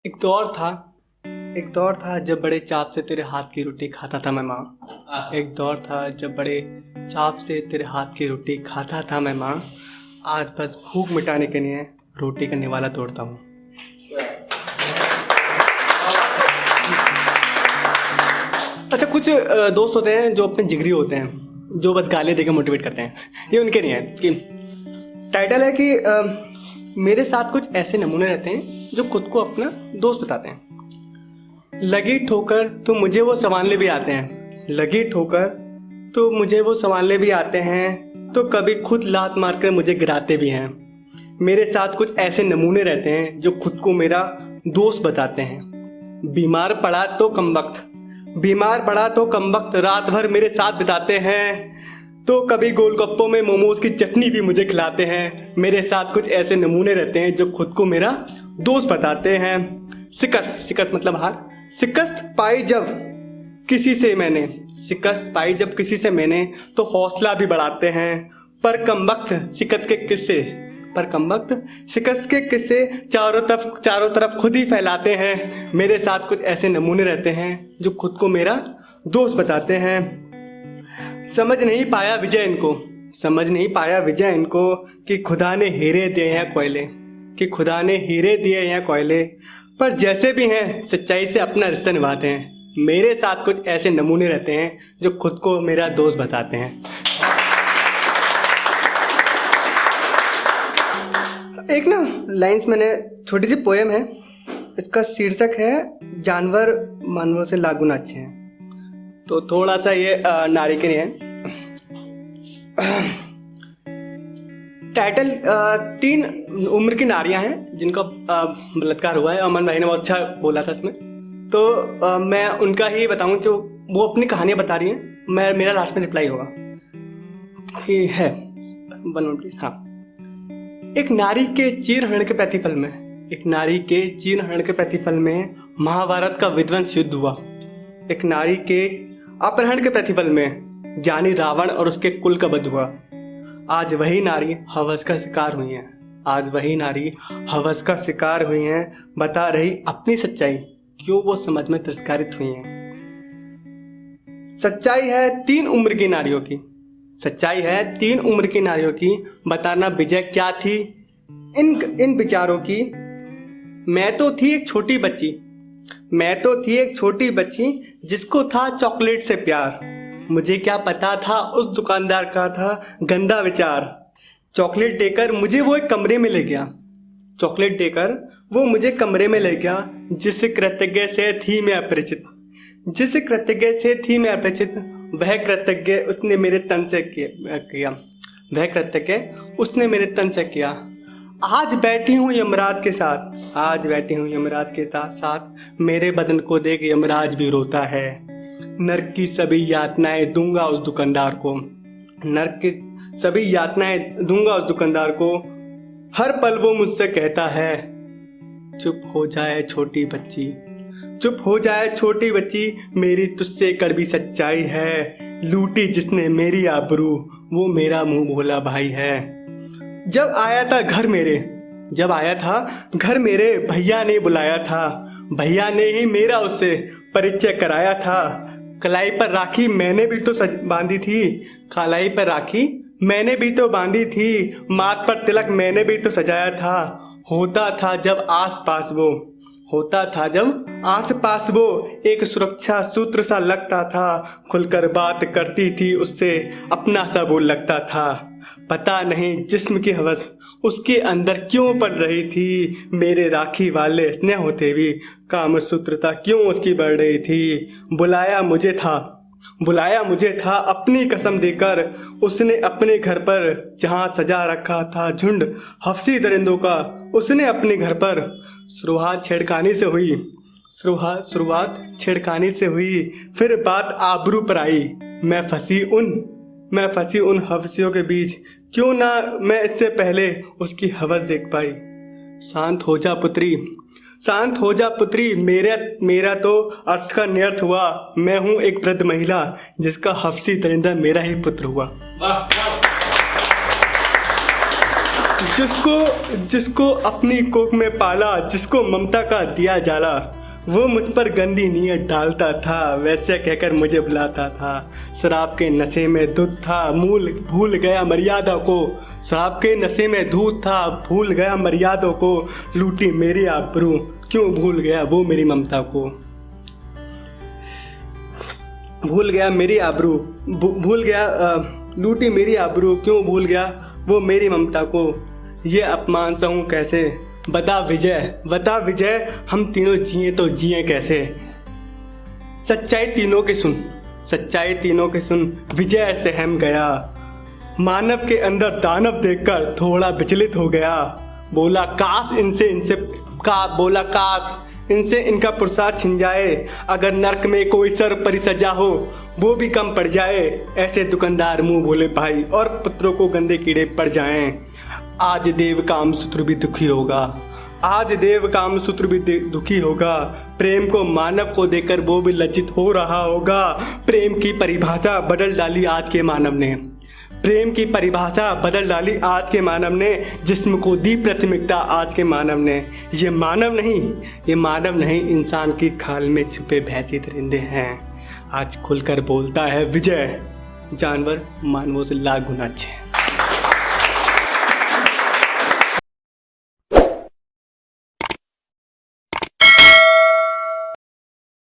एक दौर था जब बड़े चाव से तेरे हाथ की रोटी खाता था मैं माँ। एक दौर था जब बड़े चाव से तेरे हाथ की रोटी खाता था मैं माँ। आज बस भूख मिटाने के लिए रोटी का निवाला तोड़ता हूँ। अच्छा, कुछ दोस्त होते हैं जो अपने जिगरी होते हैं, जो बस गालियाँ देकर मोटिवेट करते हैं। ये उनके नहीं है कि टाइटल है कि मेरे साथ कुछ ऐसे नमूने रहते हैं जो खुद को अपना दोस्त बताते हैं। लगी ठोकर तो मुझे वो संभालने भी आते हैं, लगी ठोकर तो मुझे वो संभालने भी आते हैं, तो कभी खुद लात मारकर मुझे गिराते भी हैं। मेरे साथ कुछ ऐसे नमूने रहते हैं जो खुद को मेरा दोस्त बताते हैं। बीमार पड़ा तो कमबख्त रात भर मेरे साथ बिताते हैं, तो कभी गोलगप्पों में मोमोज की चटनी भी मुझे खिलाते हैं। मेरे साथ कुछ ऐसे नमूने रहते हैं जो खुद को मेरा दोस्त बताते हैं। शिकस्त मतलब हार। शिकस्त पाई जब किसी से मैंने तो हौसला भी बढ़ाते हैं। पर कमबख्त शिकस्त के किस्से चारों तरफ खुद ही फैलाते हैं। मेरे साथ कुछ ऐसे नमूने रहते हैं जो खुद को मेरा दोस्त बताते हैं। समझ नहीं पाया विजय इनको कि खुदा ने हीरे दिए हैं कोयले, पर जैसे भी हैं सच्चाई से अपना रिश्ता निभाते हैं। मेरे साथ कुछ ऐसे नमूने रहते हैं जो खुद को मेरा दोस्त बताते हैं। एक ना लाइंस मैंने, छोटी सी पोएम है, इसका शीर्षक है जानवर मानवों से लाख गुना अच्छे हैं। तो थोड़ा सा ये नारी के लिए है। टाइटल 3 उम्र की नारियां हैं जिनका बलात्कार हुआ है। अमन भाई ने बहुत अच्छा बोला था इसमें, तो मैं उनका ही बताऊं कि वो अपनी कहानियां बता रही हैं। मेरा लास्ट में रिप्लाई होगा कि है 1 मिनट प्लीज। हाँ। एक नारी के चीरहरण के प्रतिफल में महाभारत का विध्वंस युद्ध हुआ। एक नारी के अपहरण के प्रतिफल में जानी रावण और उसके कुल का वध हुआ। आज वही नारी हवस का शिकार हुई हैं, बता रही अपनी सच्चाई, क्यों वो समझ में तिरस्कारित हुई हैं। सच्चाई है 3 उम्र की नारियों की, बताना विजय क्या थी इन विचारों की। मैं तो थी एक छोटी बच्ची जिसको था चॉकलेट से प्यार। मुझे क्या पता था उस दुकानदार का था गंदा विचार। चॉकलेट देकर मुझे वो एक कमरे में ले गया, जिस कृतज्ञ से थी मैं अपरिचित। वह कृतज्ञ उसने मेरे तन से किया। आज बैठी हूँ यमराज के साथ, मेरे बदन को देख यमराज भी रोता है। नरक की सभी यातनाएं दूंगा उस दुकानदार को। हर पल वो मुझसे कहता है, चुप हो जाए छोटी बच्ची, मेरी तुझसे कड़वी सच्चाई है। लूटी जिसने मेरी आबरू, वो मेरा मुंह भोला भाई है। जब आया था घर मेरे भैया ने बुलाया था, भैया ने ही मेरा उससे परिचय कराया था। कलाई पर राखी मैंने भी तो बांधी थी, माथ पर तिलक मैंने भी तो सजाया था। होता था जब आस पास वो एक सुरक्षा सूत्र सा लगता था। खुलकर बात करती थी उससे, अपना सा वो लगता था। पता नहीं जिस्म की हवस उसके अंदर क्यों पड़ रही थी। मेरे राखी वाले स्नेह होते भी काम सूत्रता क्यों उसकी बढ़ रही थी। बुलाया मुझे था अपनी कसम देकर उसने अपने घर पर, जहाँ सजा रखा था झुंड हफ्सी दरिंदों का, उसने अपने घर पर। शुरुआत छेड़खानी से हुई, फिर बात आबरू पर आई। मैं फंसी उन हफ्सियों के बीच, क्यों ना मैं इससे पहले उसकी हवस देख पाई। शांत हो जा पुत्री, मेरा तो अर्थ का नियर्थ हुआ। मैं हूँ एक वृद्ध महिला जिसका हफ्सी दरिंदा मेरा ही पुत्र हुआ। जिसको अपनी कोख में पाला, जिसको ममता का दिया जाला, वो मुझ पर गंदी नीयत डालता था, वैसे कहकर मुझे बुलाता था। शराब के नशे में दूध था, भूल गया मर्यादा को। शराब के नशे में दूध था, भूल गया मर्यादा को। लूटी मेरी आबरू, क्यों भूल गया वो मेरी ममता को। भूल गया मेरी आबरू, भूल गया लूटी मेरी आबरू, क्यों भूल गया वो मेरी ममता को। ये अपमान सहूँ कैसे, बता विजय, हम तीनों जिए तो जिए कैसे। सच्चाई तीनों की सुन, विजय सहम गया। मानव के अंदर दानव देखकर थोड़ा विचलित हो गया। बोला काश इनसे इनका पुरुषार्थ छिन जाए। अगर नर्क में कोई सर्वपरि सजा हो, वो भी कम पड़ जाए। ऐसे दुकानदार मुंह भोले भाई और पुत्रों को गंदे कीड़े पड़ जाएं। आज देव कामसूत्र भी दुखी होगा। प्रेम को मानव को देखकर वो भी लज्जित हो रहा होगा। प्रेम की परिभाषा बदल डाली आज के मानव ने। जिस्म को दी प्राथमिकता आज के मानव ने। ये मानव नहीं, इंसान की खाल में छुपे भैंसी दरिंदे हैं। आज खुलकर बोलता है विजय। जानवर मानवों से लाख गुना अच्छे हैं।